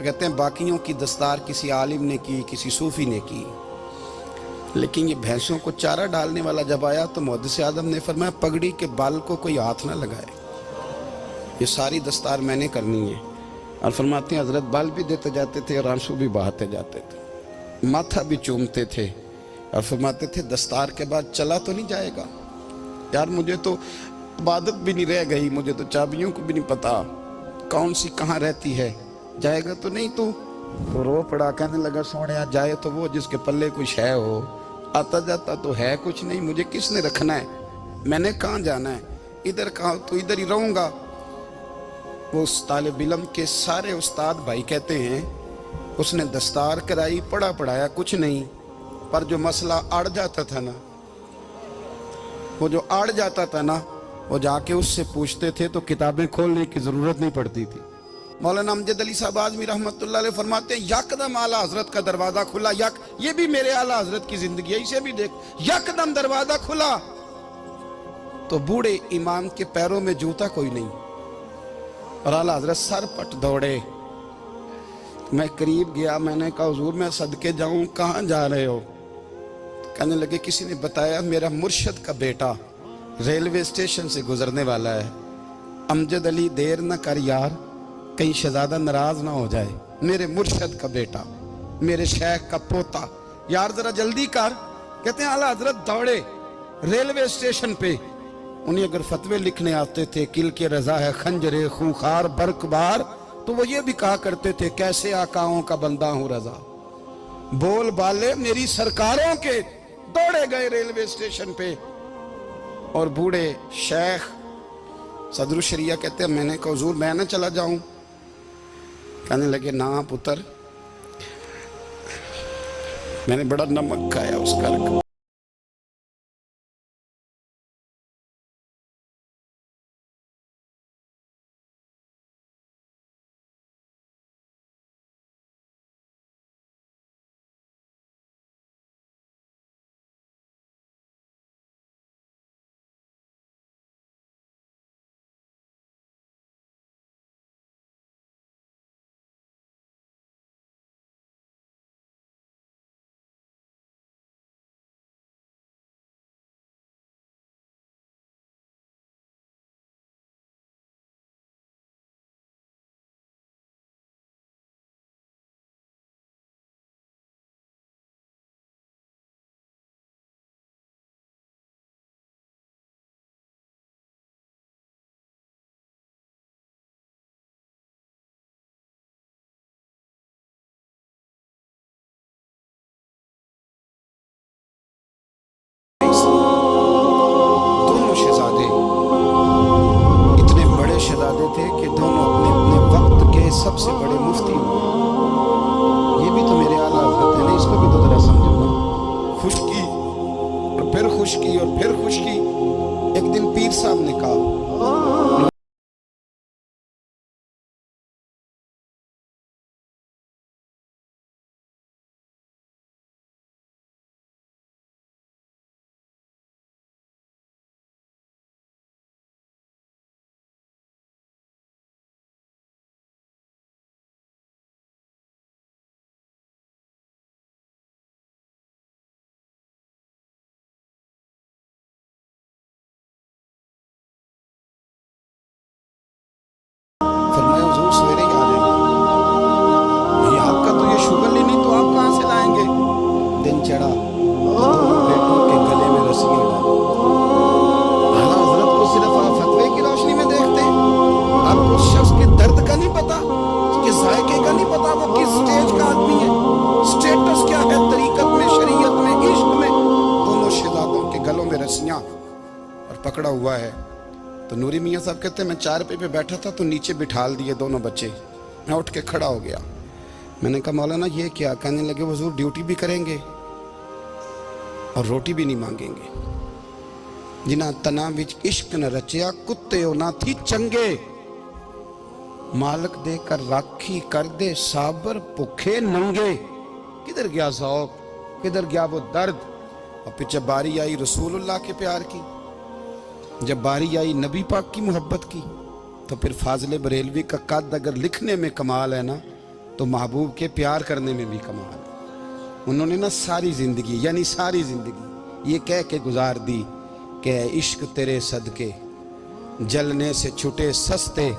تو کہتے ہیں باقیوں کی دستار کسی عالم نے کی، کسی صوفی نے کی، لیکن یہ بھینسوں کو چارہ ڈالنے والا جب آیا تو محدث اعظم نے فرمایا پگڑی کے بال کو کوئی ہاتھ نہ لگائے، یہ ساری دستار میں نے کرنی ہے۔ اور فرماتے ہیں حضرت بال بھی دیتے جاتے تھے اور آنسو بھی بہاتے جاتے تھے، ماتھا بھی چومتے تھے، اور فرماتے تھے دستار کے بعد چلا تو نہیں جائے گا یار، مجھے تو عبادت بھی نہیں رہ گئی، مجھے تو چابیوں کو بھی نہیں پتا کون سی کہاں رہتی ہے، جائے گا تو نہیں تو رو پڑا، کہنے لگا سونیا جائے تو وہ جس کے پلے کچھ ہے ہو، آتا جاتا تو ہے کچھ نہیں، مجھے کس نے رکھنا ہے، میں نے کہاں جانا ہے، ادھر کہاں تو ادھر ہی رہوں گا۔ وہ اس طالب علم کے سارے استاد بھائی کہتے ہیں اس نے دستار کرائی، پڑھا پڑھایا کچھ نہیں، پر جو مسئلہ اڑ جاتا تھا نا، وہ جو اڑ جاتا تھا نا، وہ جا کے اس سے پوچھتے تھے تو کتابیں کھولنے کی ضرورت نہیں پڑتی تھی۔ مولانا امجد علی صاحب اعظمی رحمۃ اللہ علیہ فرماتے ہیں یکدم اعلیٰ حضرت کا دروازہ کھلا، یہ بھی میرے اعلیٰ حضرت کی زندگی ہے، اسے بھی دیکھ، یکدم دروازہ کھلا تو بوڑھے امام کے پیروں میں جوتا کوئی نہیں، اور اعلیٰ حضرت سر پٹ دوڑے۔ میں قریب گیا، میں نے کہا حضور میں صدقے جاؤں، کہاں جا رہے ہو؟ کہنے لگے کسی نے بتایا میرا مرشد کا بیٹا ریلوے اسٹیشن سے گزرنے والا ہے، امجد علی دیر نہ کر یار، کہیں شہزادہ ناراض نہ ہو جائے، میرے مرشد کا بیٹا، میرے شیخ کا پوتا، یار ذرا جلدی کر۔ کہتے ہیں اعلیٰ حضرت دوڑے ریلوے اسٹیشن پہ، انہیں اگر فتوے لکھنے آتے تھے کل کے رضا ہے خنجر خونخوار برق بار، تو وہ یہ بھی کہا کرتے تھے کیسے آقاؤں کا بندہ ہوں رضا، بول بالے میری سرکاروں کے، دوڑے گئے ریلوے اسٹیشن پہ۔ اور بوڑھے شیخ صدر الشریعہ کہتے ہیں میں نے کہا حضور میں نہ چلا جاؤں؟ کہنے لگے نا پتر، میں نے بڑا نمک کھایا اس کا۔ تھے کہ دونوں اپنے اپنے وقت کے سب سے بڑے مفتی ہوئے، یہ بھی تو میرے اعلیٰ حضرت ہے نا، اس کو بھی تو ذرا سمجھو نا۔ خشکی اور پھر خشکی اور پھر خشکی، ایک دن پیر صاحب نے کہا فرمایا حضور سویرے ہی آ جائیں گے، یہ آپ کا تو یہ شوگر لی نہیں تو آپ کہاں سے لائیں گے؟ دن چڑھا، دونوں بیٹوں کے گلے میں رسیاں ڈالی۔ اعلیٰ حضرت کو صرف آپ فتوے کی روشنی میں دیکھتے ہیں، آپ کو اس شخص کے درد کا نہیں پتا، اس کے ذائقے کا نہیں پتا، وہ کس سٹیج کا آدمی ہے، سٹیٹس کیا ہے طریقت میں، شریعت میں، عشق میں۔ دونوں شہزادوں کے گلوں میں رسیاں اور پکڑا ہوا ہے۔ تو نوری میاں صاحب کہتے ہیں میں چارپے پہ بیٹھا تھا تو نیچے بٹھال دیے دونوں بچے، میں اٹھ کے کھڑا ہو گیا، میں نے کہا مولانا یہ کیا؟ کہنے لگے حضور ڈیوٹی بھی کریں گے اور روٹی بھی نہیں مانگیں گے، جنہاں تنا وچ عشق نہ رچیا کتے ہو نہ تھی چنگے، مالک دے کر راکھی کر دے صابر بھوکے ننگے۔ کدھر گیا ذوق، کدھر گیا وہ درد؟ اور پھر جب باری آئی رسول اللہ کے پیار کی، جب باری آئی نبی پاک کی محبت کی، تو پھر فاضل بریلوی کا قد اگر لکھنے میں کمال ہے نا، تو محبوب کے پیار کرنے میں بھی کمال ہے۔ انہوں نے نا ساری زندگی یعنی ساری زندگی یہ کہہ کے گزار دی کہ اے عشق تیرے صدقے جلنے سے چھٹے سستے،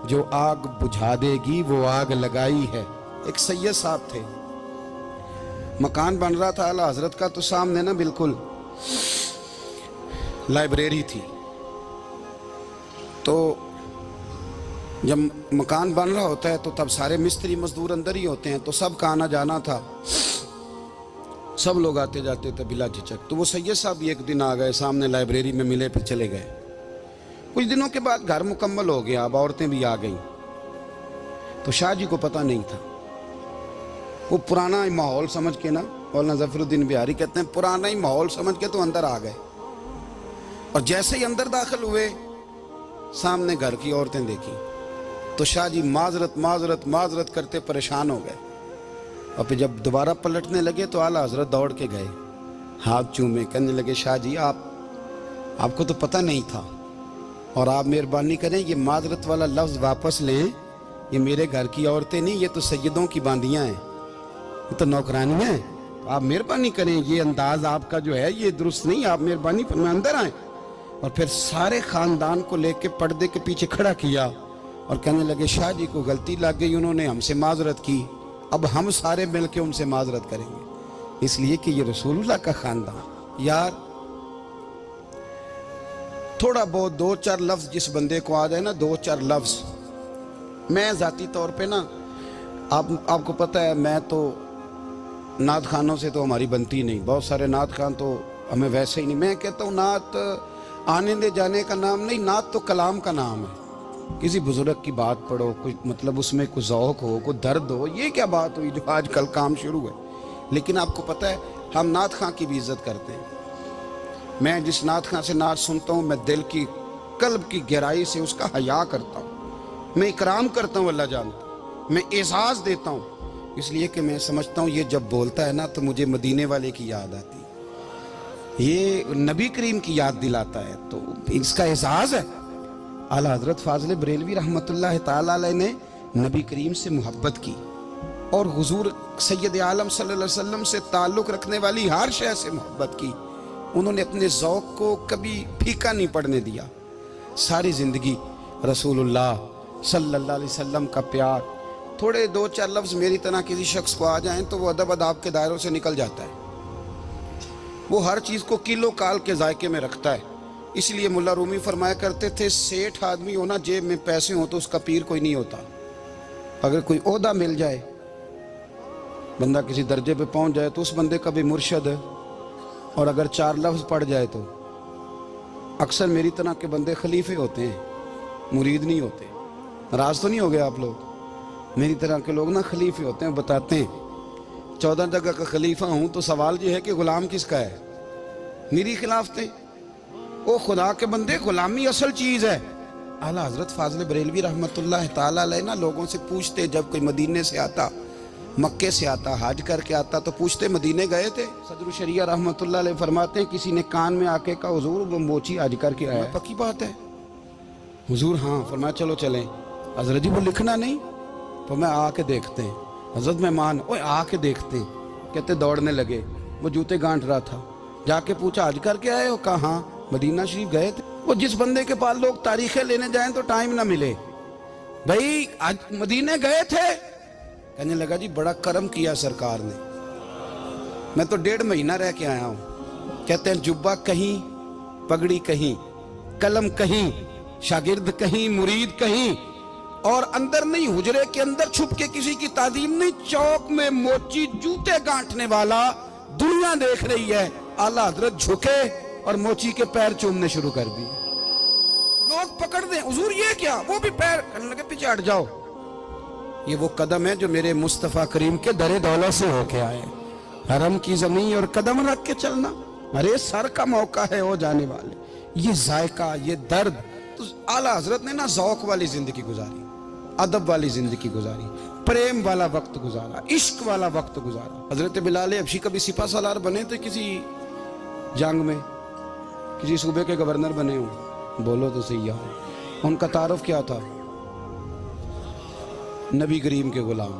جو آگ بجھا دے گی وہ آگ لگائی ہے۔ ایک سید صاحب تھے، مکان بن رہا تھا اعلیٰ حضرت کا، تو سامنے نا بالکل لائبریری تھی۔ تو جب مکان بن رہا ہوتا ہے تو تب سارے مستری مزدور اندر ہی ہوتے ہیں، تو سب کا آنا جانا تھا، سب لوگ آتے جاتے تھے بلا جھجک۔ تو وہ سید صاحب بھی ایک دن آ گئے، سامنے لائبریری میں ملے، پھر چلے گئے۔ کچھ دنوں کے بعد گھر مکمل ہو گیا، اب عورتیں بھی آ گئیں، تو شاہ جی کو پتہ نہیں تھا۔ وہ پرانا ہی ماحول سمجھ کے نا، مولانا ظفر الدین بہاری کہتے ہیں پرانا ہی ماحول سمجھ کے تو اندر آ گئے، اور جیسے ہی اندر داخل ہوئے سامنے گھر کی عورتیں دیکھی تو شاہ جی معذرت معذرت معذرت کرتے پریشان ہو گئے، اور پھر جب دوبارہ پلٹنے لگے تو اعلیٰ حضرت دوڑ کے گئے، ہاتھ چومے، کہنے لگے شاہ جی آپ کو تو پتہ نہیں تھا، اور آپ مہربانی کریں یہ معذرت والا لفظ واپس لیں، یہ میرے گھر کی عورتیں نہیں، یہ تو سیدوں کی باندیاں ہیں، یہ تو نوکرانیاں ہیں، آپ مہربانی کریں، یہ انداز آپ کا جو ہے یہ درست نہیں، آپ مہربانی فرمائیں اندر آئیں۔ اور پھر سارے خاندان کو لے کے پردے کے پیچھے کھڑا کیا اور کہنے لگے شاہ جی کو غلطی لگ گئی، انہوں نے ہم سے معذرت کی، اب ہم سارے مل کے ان سے معذرت کریں گے، اس لیے کہ یہ رسول اللہ کا خاندان۔ یار تھوڑا بہت دو چار لفظ جس بندے کو آ جائے نا، دو چار لفظ، میں ذاتی طور پہ نا آپ کو پتہ ہے میں تو نعت خانوں سے تو ہماری بنتی نہیں، بہت سارے نعت خان تو ہمیں ویسے ہی نہیں، میں کہتا ہوں نعت آنے لے جانے کا نام نہیں، نعت تو کلام کا نام ہے۔ کسی بزرگ کی بات پڑھو، کوئی مطلب اس میں کوئی ذوق ہو، کوئی درد ہو، یہ کیا بات ہوئی جو آج کل کام شروع ہے۔ لیکن آپ کو پتہ ہے ہم نعت خان کی بھی عزت کرتے ہیں، میں جس نعت خان سے نعت سنتا ہوں میں دل کی قلب کی گہرائی سے اس کا حیا کرتا ہوں، میں اکرام کرتا ہوں، اللہ جانتا ہوں، میں اعزاز دیتا ہوں، اس لیے کہ میں سمجھتا ہوں یہ جب بولتا ہے نا تو مجھے مدینے والے کی یاد آتی ہے، یہ نبی کریم کی یاد دلاتا ہے، تو اس کا اعزاز ہے۔ اعلیٰ حضرت فاضل بریلوی رحمۃ اللہ تعالیٰ علیہ نے نبی کریم سے محبت کی، اور حضور سید عالم صلی اللہ علیہ وسلم سے تعلق رکھنے والی ہر شے سے محبت کی، انہوں نے اپنے ذوق کو کبھی پھیکا نہیں پڑنے دیا، ساری زندگی رسول اللہ صلی اللہ علیہ وسلم کا پیار۔ تھوڑے دو چار لفظ میری طرح کسی شخص کو آ جائیں تو وہ ادب اداب کے دائروں سے نکل جاتا ہے، وہ ہر چیز کو کیلو کال کے ذائقے میں رکھتا ہے، اس لیے ملا رومی فرمایا کرتے تھے سیٹھ آدمی ہونا جیب میں پیسے ہوں تو اس کا پیر کوئی نہیں ہوتا۔ اگر کوئی عہدہ مل جائے، بندہ کسی درجے پہ پہنچ جائے تو اس بندے کا بھی مرشد ہے، اور اگر چار لفظ پڑھ جائے تو اکثر میری طرح کے بندے خلیفے ہوتے ہیں، مرید نہیں ہوتے۔ ناراض تو نہیں ہو گئے آپ لوگ؟ میری طرح کے لوگ نا خلیفے ہوتے ہیں، بتاتے ہیں 14 جگہ کا خلیفہ ہوں تو سوال یہ ہے کہ غلام کس کا ہے؟ میری خلافتیں، او خدا کے بندے، غلامی اصل چیز ہے۔ اعلیٰ حضرت فاضل بریلوی رحمۃ اللہ تعالیٰ علیہ نا لوگوں سے پوچھتے، جب کوئی مدینے سے آتا، مکے سے آتا، حج کر کے آتا تو پوچھتے مدینے گئے تھے؟ صدر الشریعہ رحمۃ اللہ علیہ فرماتے ہیں کسی نے کان میں آ کے کہا حضور وہ موچی حج کر کے آیا، پکی بات ہے حضور؟ ہاں۔ فرمایا چلو چلیں۔ حضرت جی وہ لکھنا نہیں؟ تو میں آ کے دیکھتے ہیں۔ حضرت مہمان، اوے آ کے دیکھتے ہیں، کہتے دوڑنے لگے، وہ جوتے گانٹ رہا تھا، جا کے پوچھا حج کر کے آئے ہو؟ کہا ہاں۔ مدینہ شریف گئے تھے؟ وہ جس بندے کے پاس لوگ تاریخیں لینے جائیں تو ٹائم نہ ملے، بھائی آج مدینے گئے تھے؟ کہنے لگا جی بڑا کرم کیا سرکار نے، میں تو 1.5 مہینہ رہ کے آیا ہوں۔ کہتے ہیں جبہ کہیں، پگڑی کہیں، قلم کہیں، شاگرد کہیں، مرید کہیں، اور اندر نہیں، حجرے کے اندر چھپ کے کسی کی تعظیم نہیں، چوک میں موچی جوتے گانٹنے والا دنیا دیکھ رہی ہے، اعلیٰ حضرت جھکے اور موچی کے پیر چومنے شروع کر دی، لوگ پکڑ دیں حضور یہ کیا؟ وہ بھی پیر، کہنے لگے پیچھے ہٹ جاؤ، یہ وہ قدم ہے جو میرے مصطفیٰ کریم کے در دولت سے ہو کے آئے، حرم کی زمین اور قدم رکھ کے چلنا، ارے سر کا موقع ہے ہو جانے والے، یہ ذائقہ، یہ درد۔ تو اعلیٰ حضرت نے نا ذوق والی زندگی گزاری، ادب والی زندگی گزاری، پریم والا وقت گزارا، عشق والا وقت گزارا۔ حضرت بلال حبشی کبھی سپاہ سالار بنے تھے کسی جنگ میں، کسی صوبے کے گورنر بنے ہوں؟ بولو تو صحیح یار، ان کا تعارف کیا تھا؟ نبی کریم کے غلام،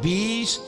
20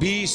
20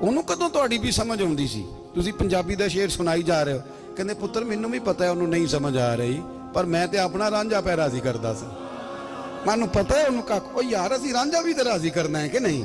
ਉਹਨੂੰ ਕਦੋਂ ਤੁਹਾਡੀ ਵੀ ਸਮਝ ਆਉਂਦੀ ਸੀ? ਤੁਸੀਂ ਪੰਜਾਬੀ ਦਾ ਸ਼ੇਰ ਸੁਣਾਈ ਜਾ ਰਹੇ ਹੋ। ਕਹਿੰਦੇ ਪੁੱਤਰ ਮੈਨੂੰ ਵੀ ਪਤਾ ਹੈ ਉਹਨੂੰ ਨਹੀਂ ਸਮਝ ਆ ਰਹੀ, ਪਰ ਮੈਂ ਤੇ ਆਪਣਾ ਰਾਂਝਾ ਪੈ ਰਾਜ਼ੀ ਕਰਦਾ ਸੀ। ਮੈਨੂੰ ਪਤਾ ਹੈ ਉਹਨੂੰ ਕੱਖ, ਉਹ ਯਾਰ ਅਸੀਂ ਰਾਂਝਾ ਵੀ ਤੇ ਰਾਜ਼ੀ ਕਰਨਾ ਹੈ ਕਿ ਨਹੀਂ,